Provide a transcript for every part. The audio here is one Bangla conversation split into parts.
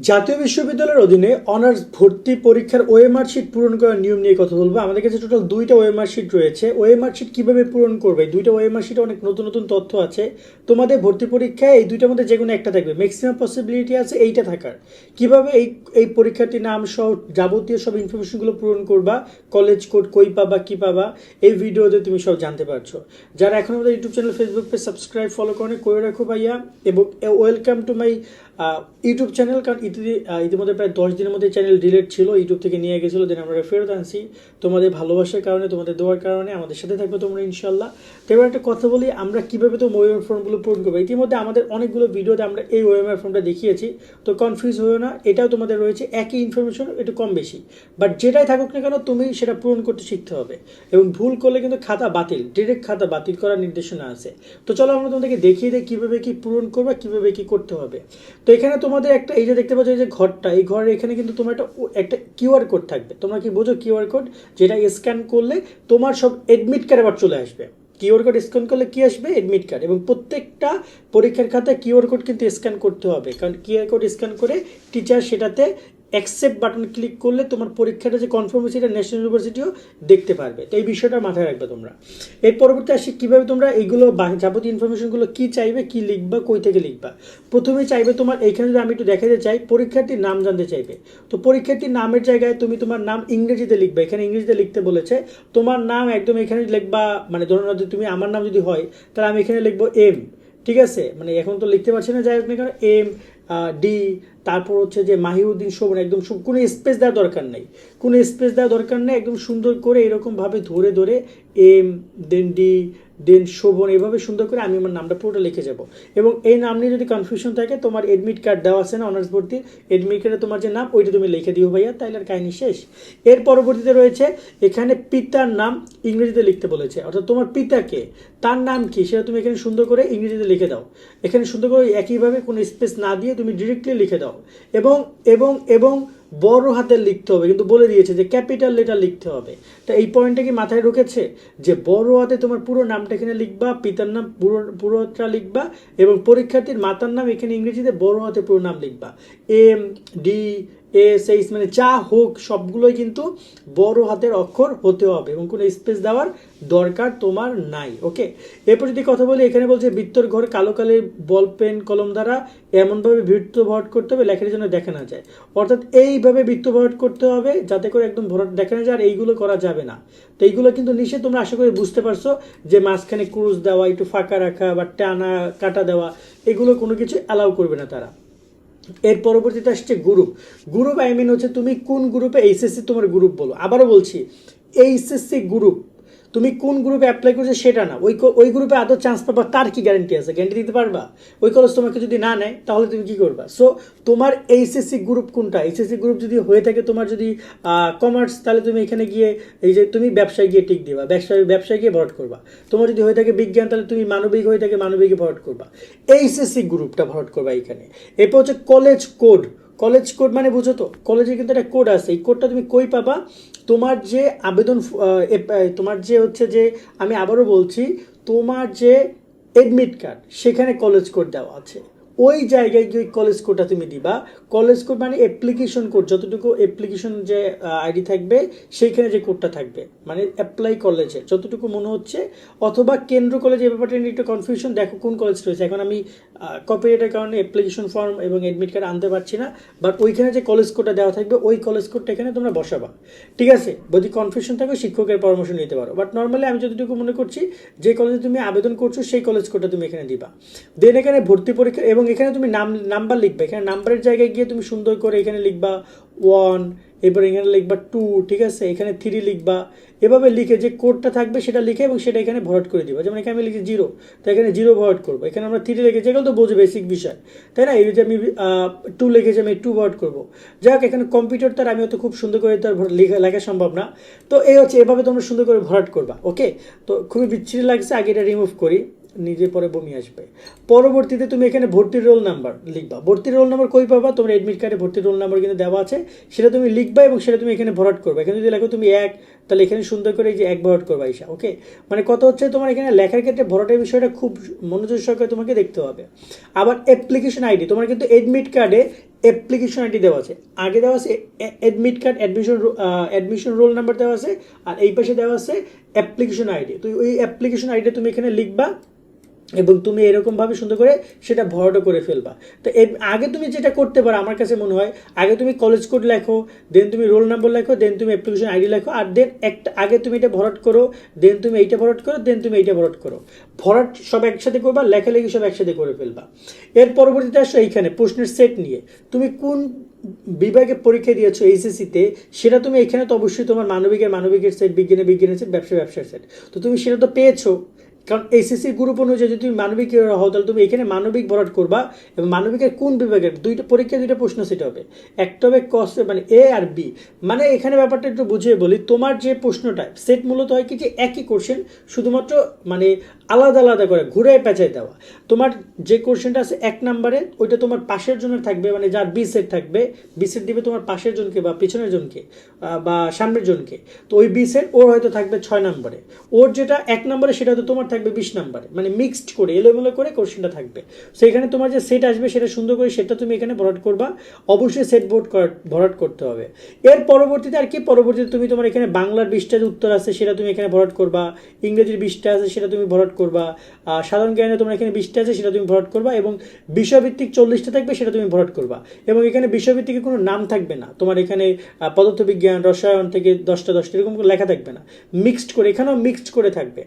জাতীয় বিশ্ববিদ্যালয়ের অধীনে অনার্স ভর্তি পরীক্ষার ওএমআর শিট পূরণ করার নিয়ম নিয়ে কথা বলবো। আমাদের কাছে টোটাল দুইটা ওএমআর শিট রয়েছে। ওএমআর শিট কিভাবে পূরণ করবে, দুইটা ওএমআর শিটে অনেক নতুন নতুন তথ্য আছে। তোমাদের ভর্তি পরীক্ষায় এই দুইটার মধ্যে যে কোনো একটা থাকবে, ম্যাক্সিমাম পসিবিলিটি আছে এইটা থাকার। কিভাবে এই এই পরীক্ষার্থীর নাম সহ যাবতীয় সব ইনফরমেশনগুলো পূরণ করবা, কলেজ কোড কই পাবা কি পাবা, এই ভিডিওতে তুমি সব জানতে পারছো। যারা এখন আমাদের YouTube channel Facebook page subscribe follow করে রাখো ভাইয়া, এবং welcome to my YouTube channel. কারণ ইতিমধ্যে প্রায় 10 দিনের মধ্যে চ্যানেল ডিলিট ছিল, ইউটিউব থেকে নিয়ে গেছিলো, দেন আমরা ফেরত আনছি। তোমাদের ভালোবাসার কারণে, তোমাদের দোয়ার কারণে আমাদের সাথে থাকবে তোমরা ইনশাল্লাহ। তো এবার একটা কথা বলি, আমরা কীভাবে তো ওএমআর ফর্মগুলো পূরণ করবো। ইতিমধ্যে আমাদের অনেকগুলো ভিডিওতে আমরা এই ওএমআর ফর্মটা দেখিয়েছি, তো কনফিউজ হয়েও না। এটাও তোমাদের রয়েছে একই ইনফরমেশন, একটু কম বেশি, বাট যেটাই থাকুক না কেন তুমি সেটা পূরণ করতে শিখতে হবে। এবং ভুল করলে কিন্তু খাতা বাতিল, ডিরেক্ট খাতা বাতিল করার নির্দেশনা আছে। তো চলো আমরা তোমাদেরকে দেখিয়ে দিই কীভাবে কী পূরণ করবা, কীভাবে কী করতে হবে। তো এখানে তোমাদের একটা এই যে দেখতে পাচ্ছ, এই যে ঘরটা, এই ঘরের এখানে কিন্তু তোমার একটা কিউআর কোড থাকবে। তোমরা কি বোঝো কিউআর কোড? যেটা স্ক্যান করলে তোমার সব এডমিট কার্ড আবার চলে আসবে। কিউআর কোড স্ক্যান করলে কি আসবে? Admit card. এবং প্রত্যেকটা পরীক্ষার খাতায় কিউআর কোড কিন্তু স্ক্যান করতে হবে, কারণ কিউআর কোড স্ক্যান করে টিচার সেটাতে অ্যাকসেপ্ট বাটন ক্লিক করলে তোমার পরীক্ষাটা যে কনফার্ম হয়েছে এটা ন্যাশনাল ইউনিভার্সিটিও দেখতে পারবে। তো এই বিষয়টা মাথায় রাখবে তোমরা। এর পরবর্তী আসি কীভাবে তোমরা এইগুলো যাবতীয় ইনফরমেশনগুলো কী চাইবে, কী লিখবা, কই থেকে লিখবা। প্রথমে চাইবে তোমার এইখানে যদি আমি একটু দেখাতে চাই, পরীক্ষার্থীর নাম জানতে চাইবে। তো পরীক্ষার্থীর নামের জায়গায় তুমি তোমার নাম ইংরেজিতে লিখবে। এখানে ইংরেজিতে লিখতে বলেছে। তোমার নাম একদম এখানে লিখবা, মানে ধরুন তুমি আমার নাম যদি হয় তাহলে আমি এখানে লিখবো এম, ঠিক আছে? মানে এখন তো লিখতে পারছি না, যাই হোক না কেন, এম ডি, তারপর হচ্ছে যে মাহিউদ্দিন শোভন, একদম কোনো স্পেস দেওয়ার দরকার নেই, কোনো স্পেস দেওয়ার দরকার নেই। একদম সুন্দর করে এরকমভাবে ধরে ধরে এম দেন ডি দেন শোভন, এইভাবে সুন্দর করে আমি আমার নামটা পুরোটা লিখে যাব। এবং এই নাম নিয়ে যদি কনফিউশন থাকে, তোমার এডমিট কার্ড দেওয়া আছে না অনার্স ভর্তির, এডমিট কার্ডে তোমার যে নাম ওইটা তুমি লিখে দিও ভাইয়া, তাইলে আর কাহিনী শেষ। এর পরবর্তীতে রয়েছে এখানে পিতার নাম ইংরেজিতে লিখতে বলেছে, অর্থাৎ তোমার পিতাকে, তার নাম কি সেটা তুমি এখানে সুন্দর করে ইংরেজিতে লিখে দাও। এখানে সুন্দর করে একইভাবে কোনো স্পেস না দিয়ে তুমি ডিরেক্টলি লিখে দাও। এবং এবং এবং বড় হাতের লিখতে হবে, কিন্তু বলে দিয়েছে যে ক্যাপিটাল লেটার লিখতে হবে। তো এই পয়েন্টটা কি মাথায় ঢুকেছে যে বড় হাতে তোমার পুরো নামটা এখানে লিখবা, পিতার নাম পুরোটা লিখবা, এবং পরীক্ষার্থীর মাতার নাম এখানে ইংরেজিতে বড় হাতে পুরো নাম লিখবা। এম ডি এস এইচ, মানে যা হোক সবগুলোই কিন্তু বড় হাতের অক্ষর হতে হবে, এবং কোনো স্পেস দেওয়ার দরকার তোমার নাই। ওকে, এরপর যদি কথা বলি, এখানে বলছে বৃত্তর ঘর কালো কালের বল পেন কলম দ্বারা এমনভাবে বৃত্ত ভরাট করতে হবে লেখার জন্য দেখা না যায়। অর্থাৎ এইভাবে বৃত্ত ভরাট করতে হবে যাতে করে একদম ভরাট দেখা না যায়, আর এইগুলো করা যাবে না। তো এইগুলো কিন্তু নিষেধ, তোমরা আশা করি বুঝতে পারছো, যে মাঝখানে ক্রুজ দেওয়া, একটু ফাঁকা রাখা বা টানা কাটা দেওয়া, এগুলো কোনো কিছু অ্যালাউ করবে না তারা। এর পরবর্তীতে আসছে গ্রুপ। গ্রুপ আই মিন হচ্ছে তুমি কোন গ্রুপে, এইচএসসি তোমার গ্রুপ বলো। আবারও বলছি, এইচএসসি গ্রুপ, তুমি কোন গ্রুপে অ্যাপ্লাই করছো সেটা না, ওই গ্রুপে আদৌ চান্স পাবা তার কি গ্যারান্টি আছে? গ্যারান্টি দিতে পারবা? ওই কলেজ তোমাকে যদি না নেয় তাহলে তুমি কি করবা? সো তোমার এইচএসসি গ্রুপ কোনটা? এইচএসসি গ্রুপ যদি হয়ে থাকে তোমার যদি কমার্স, তাহলে তুমি এখানে গিয়ে এই যে তুমি ব্যবসায় গিয়ে টিক দিবা, ব্যবসায় গিয়ে ভরাট করবা। তোমার যদি হয়ে থাকে বিজ্ঞান, তাহলে তুমি মানবিক হয়ে থাকে মানবিকে ভরাট করবা। এইচএসসি গ্রুপটা ভরাট করবা এইখানে। এরপর হচ্ছে কলেজ কোড। কলেজ কোড মানে বুঝো তো, কলেজে কিন্তু একটা কোড আছে। এই কোডটা তুমি কই পাবা? তোমার যে আবেদন, তোমার যে হচ্ছে যে, আমি আবারও বলছি, তোমার যে এডমিট কার্ড সেখানে কলেজ কোড দেওয়া আছে, ওই জায়গায় গিয়ে কলেজ কোডটা তুমি দিবা। কলেজ কোড মানে অ্যাপ্লিকেশন কোড, যতটুকু অ্যাপ্লিকেশন যে আইডি থাকবে সেইখানে যে কোডটা থাকবে, মানে অ্যাপ্লাই কলেজে যতটুকু মনে হচ্ছে, অথবা কেন্দ্র কলেজে। এই ব্যাপারটা নিয়ে একটু কনফিউশন, দেখো কোন কলেজ রয়েছে। এখন আমি কপিরাইটের কারণে অ্যাপ্লিকেশন ফর্ম এবং অ্যাডমিট কার্ড আনতে পারছি না, বাট ওইখানে যে কলেজ কোডটা দেওয়া থাকবে ওই কলেজ কোডটা এখানে তোমরা বসাবা, ঠিক আছে? যদি কনফিউশন থাকে শিক্ষকের পরামর্শ নিতে পারো, বাট নর্মালি আমি যতটুকু মনে করছি যে কলেজে তুমি আবেদন করছো সেই কলেজ কোডটা তুমি এখানে দিবা। দেন এখানে ভর্তি পরীক্ষা, এবং এখানে তুমি নাম্বার লিখবে। এখানে নাম্বারের জায়গায় গিয়ে তুমি সুন্দর করে এখানে লিখবা 1, এরপর এখানে লিখবা 2, ঠিক আছে? এখানে 3 লিখবা। এভাবে লিখে যে কোডটা থাকবে সেটা লিখে এবং সেটা এখানে ভরাট করে দিবা। যেমন এখানে আমি লিখি 0, তো এখানে 0 ভরাট করবো। এখানে আমরা 3 লিখেছি, এগুলো তো বোঝো বেসিক বিষয়, তাই না? এই যে আমি 2 লিখেছি, আমি 2 ভরাট করবো। যাই হোক, এখানে কম্পিউটার তার আমি অত খুব সুন্দর করে তার লেখা সম্ভব না। তো এই হচ্ছে, এভাবে তোমরা সুন্দর করে ভরাট করবা। ওকে, তো খুবই বিচ্ছিরি লাগছে, আগে এটা রিমুভ করি, নিজে পরে বমি আসবে। পরবর্তীতে তুমি এখানে ভর্তির রোল নাম্বার লিখবা। ভর্তির রোল নাম্বার কই পাবা? তোমার এডমিট কার্ডে ভর্তির রোল নাম্বার কিন্তু দেওয়া আছে, সেটা তুমি লিখবা এবং সেটা তুমি এখানে ভরাট করবে। এখানে যদি লেখো তুমি 1, তাহলে এখানে সুন্দর করে এই যে 1 ভরাট করবা ঈশা। ওকে, মানে কত হচ্ছে তোমার এখানে লেখার ক্ষেত্রে ভরাটের বিষয়টা খুব মনোযোগ সহকারে তোমাকে দেখতে হবে। আবার অ্যাপ্লিকেশন আইডি, তোমার কিন্তু এডমিট কার্ডে অ্যাপ্লিকেশন আইডি দেওয়া আছে, আগে দেওয়া আছে admit card admission roll number দেওয়া আছে, আর এই পাশে দেওয়া আছে অ্যাপ্লিকেশন আইডি। তো ওই অ্যাপ্লিকেশন আইডি তুমি এখানে লিখবা এবং তুমি এরকমভাবে সুন্দর করে সেটা ভরাটও করে ফেলবা। তো আগে তুমি যেটা করতে পারো আমার কাছে মনে হয়, আগে তুমি কলেজ কোড লেখো, দেন তুমি রোল নাম্বার লেখো, দেন তুমি অ্যাপ্লিকেশন আইডি লেখো, আর দেন একটা আগে তুমি এটা ভরাট করো, দেন তুমি এইটা ভরাট করো, দেন তুমি এইটা ভরাট করো। ভরাট সব একসাথে করবা, লেখালেখি সব একসাথে করে ফেলবা। এর পরবর্তীতে আসো এইখানে প্রশ্নের সেট নিয়ে, তুমি কোন বিভাগে পরীক্ষা দিয়েছো এইচএসসিতে, সেটা তুমি এখানে তো অবশ্যই তোমার মানবিকের সেট, বিজ্ঞানের সেট, ব্যবসার সেট, তো তুমি সেটা তো পেয়েছো। কারণ এইচএসসি গ্রুপ অনুযায়ী যদি তুমি মানবিক হও তাহলে তুমি এখানে মানবিক ভরাট করবা, এবং মানবিকের কোন বিভাগের দুইটা প্রশ্ন সেট হবে, একটা হবে মানে এ আর বি। মানে এখানে ব্যাপারটা একটু বুঝিয়ে বলি, তোমার যে প্রশ্নটা সেট মূলত হয় কি যে একই কোশ্চেন, শুধুমাত্র মানে আলাদা আলাদা করে ঘুরে পেঁচায় দেওয়া। তোমার যে কোশ্চেনটা আছে 1 নম্বরে, ওইটা তোমার পাশের জন্য থাকবে, মানে যার বি সেট থাকবে, বি সেট দিবে তোমার পাশের জনকে বা পিছনের জনকে বা সামনের জনকে। তো ওই বি সেট ওর হয়তো থাকবে 6 নম্বরে, ওর যেটা 1 নম্বরে সেটা হয়তো তোমার থাকবে 20 নম্বরে, মানে মিক্সড করে এলোমেলো করে কোশ্চেনটা থাকবে। সো এখানে তোমার যে সেট আসবে সেটা সুন্দর করে সেটা তুমি এখানে ভরাট করবা, অবশ্যই সেট ভরাট করতে হবে। এর পরবর্তীতে আর কি, পরবর্তীতে তুমি তোমার এখানে বাংলার 20টা যে উত্তর আছে সেটা তুমি এখানে ভরাট করবা, ইংরেজির 20টা আছে সেটা তুমি ভরাট করবা, সাধারণ জ্ঞানে তোমার এখানে 20টা আছে সেটা তুমি ভরাট করবা, এবং বিষয়ভিত্তিক 40টা থাকবে সেটা তুমি ভরাট করবা। এবং এখানে বিষয়ভিত্তিক কোনো নাম থাকবে না, তোমার এখানে পদার্থবিজ্ঞান, রসায়ন থেকে 10টা এরকম লেখা থাকবে না, মিক্সড করে, এখানেও মিক্সড করে থাকবে।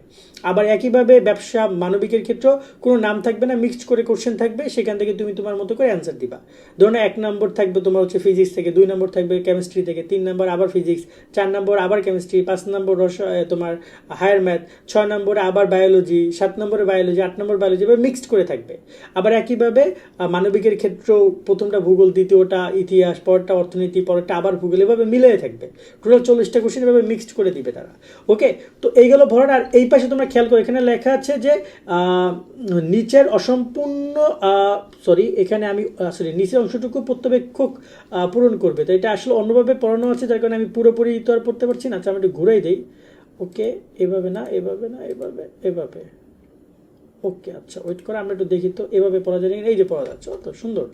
আবার একইভাবে ব্যবসা মানবিকের ক্ষেত্রেও কোনো নাম থাকবে না, মিক্সড করে কোশ্চেন থাকবে, সেখান থেকে তুমি তোমার মতো করে অ্যান্সার দিবা। ধরুন 1 নম্বর থাকবে তোমার হচ্ছে ফিজিক্স থেকে, 2 নম্বর থাকবে কেমিস্ট্রি থেকে, 3 নম্বর আবার ফিজিক্স, 4 নম্বর আবার কেমিস্ট্রি, 5 নম্বর তোমার হায়ার ম্যাথ, 6 নম্বরে আবার বায়োলজি, 7 নম্বরে বায়োলজি, 8 নম্বর বায়োলজি, এভাবে মিক্সড করে থাকবে। আবার একইভাবে মানবিকের ক্ষেত্রেও প্রথমটা ভূগোল, দ্বিতীয়টা ইতিহাস, পরেরটা অর্থনীতি, পরেরটা আবার ভূগোল, এভাবে মিলিয়ে থাকবে। টোটাল 40টা কোশ্চেন এভাবে মিক্সড করে দিবে তারা। ওকে, তো এইগুলো ভরাট। আর এই পাশে তোমরা খেয়াল করো, এখানে লেখা আছে যে নিচের অসম্পূর্ণ এখানে আমি নিচের অংশটুকু প্রত্যবেক্ষক পূরণ করবে। তো এটা আসলে অন্যভাবে পড়ানো আছে, যার কারণে আমি পুরোপুরি তো আর পড়তে পারছি না। আচ্ছা, আমি একটু ঘুরাই দিই। ওকে, এভাবে না, এভাবে। ওকে, আচ্ছা ওয়েট করে আমরা একটু দেখি তো এভাবে পড়া যায়। এই যে পড়া যাচ্ছে, অত সুন্দর।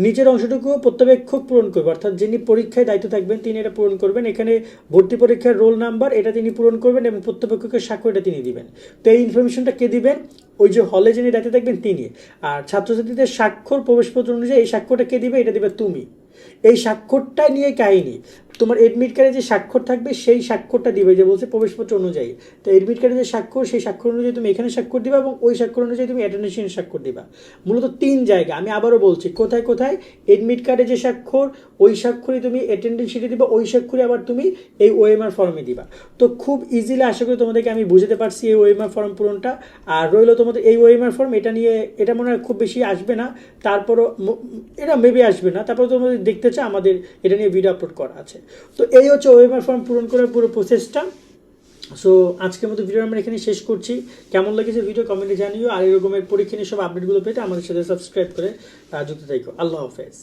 নিচের অংশটুকু প্রত্যবেক্ষক পূরণ করবে, অর্থাৎ যিনি পরীক্ষায় দায়িত্ব থাকবেন তিনি এটা পূরণ করবেন। এখানে ভর্তি পরীক্ষার রোল নাম্বার এটা তিনি পূরণ করবেন, এবং প্রত্যবেক্ষকের স্বাক্ষর এটা তিনি দিবেন। তো এই ইনফরমেশনটা কে দিবেন? ওই যে হলে যিনি দায়িত্বে থাকবেন তিনি। আর ছাত্রছাত্রীদের স্বাক্ষর প্রবেশপত্র অনুযায়ী এই স্বাক্ষরটা কে দিবে? এটা দিবে তুমি। এই স্বাক্ষরটা নিয়ে কাহিনী, তোমার এডমিট কার্ডে যে স্বাক্ষর থাকবে সেই স্বাক্ষরটা দিবে, যে বলছে প্রবেশপত্র অনুযায়ী। তো এডমিট কার্ডে যে স্বাক্ষর, সেই স্বাক্ষর অনুযায়ী তুমি এখানে স্বাক্ষর দিবা, এবং ওই স্বাক্ষর অনুযায়ী তুমি অ্যাটেন্ডেন্সের স্বাক্ষর দিবা। মূলত 3 জায়গা, আমি আবারও বলছি, কোথায় কোথায়? এডমিট কার্ডে যে স্বাক্ষর, ওই স্বাক্ষরই তুমি অ্যাটেন্ডেন্স শিটে দিবা, ওই স্বাক্ষরই আবার তুমি এই ওএমআর ফর্মে দিবা। তো খুব ইজিলি আশা করি তোমাদেরকে আমি বুঝাতে পারছি এই ওএমআর ফর্ম পূরণটা। আর রইলো তোমাদের এই ওএমআর ফর্ম, এটা নিয়ে এটা মনে হয় খুব বেশি আসবে না, তারপরও এটা মেবি আসবে না, তারপরে তোমাদের দেখতে চাও আমাদের এটা নিয়ে ভিডিও আপলোড করা আছে। তো এই হচ্ছে ওএমআর ফর্ম পূরণ করার পুরো প্রসেসটা। সো আজকের মতো ভিডিও আমরা এখানে শেষ করছি। কেমন লেগেছে ভিডিও কমেন্টে জানিও, আর এরকমের পরীক্ষা নিয়ে সব আপডেটগুলো পেতে আমাদের সাথে সাবস্ক্রাইব করে যুক্ত থাকো। আল্লাহ হাফেজ।